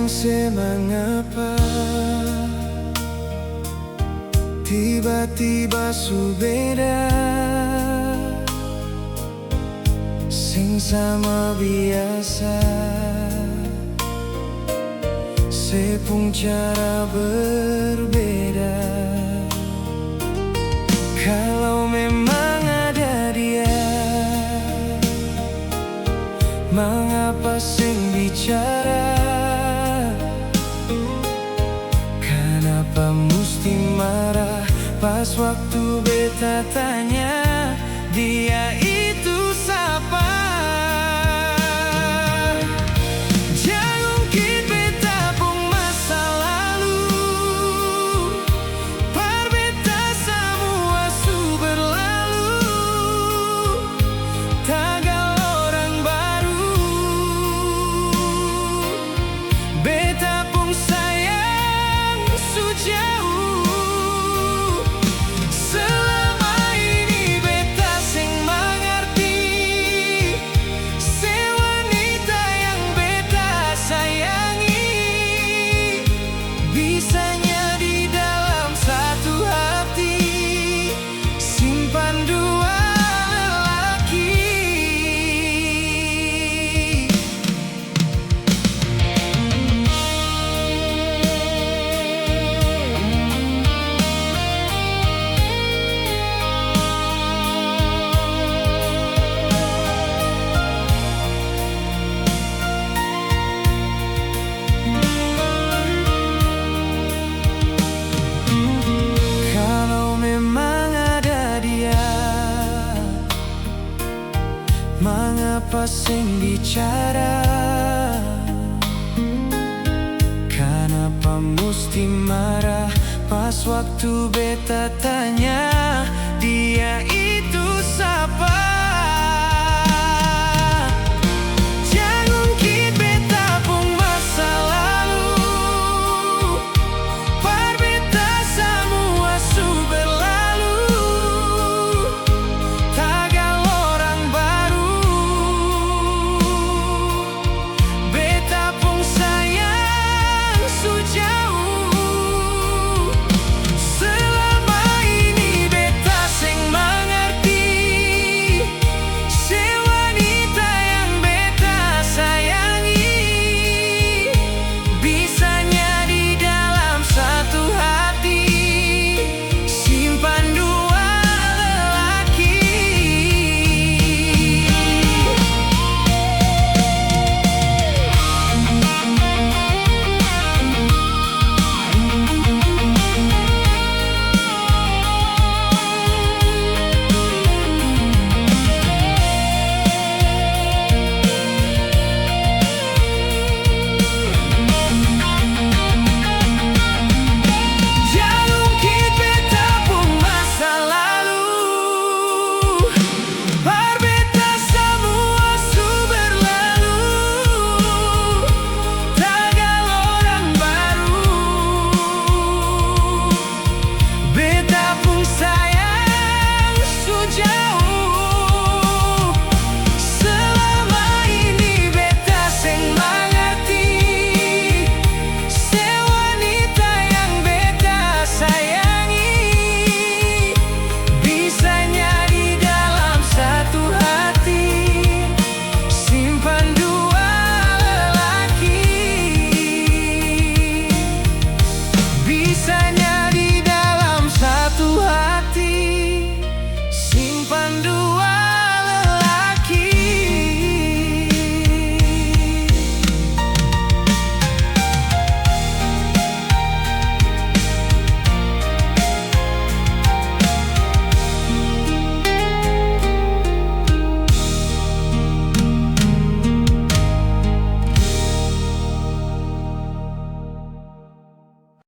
Sayang semangapa tiba-tiba su beda, sing sama biasa sepung cara berbeda. Kalau memang ada dia, mengapa sing bicara? Kenapa mesti marah pas waktu beta tanya dia itu siapa? Jangan ungkit beta pun masa lalu, par beta semua su berlalu, tagal orang baru. Beta pun sayang su jauh, selama ini beta sing mengerti se wanita yang beta sayangi. Bisanya di dalam satu hati simpan dua lelaki. Kalau memang ada dia, mengapa sing bicara? Kenapa mesti marah pas waktu beta tanya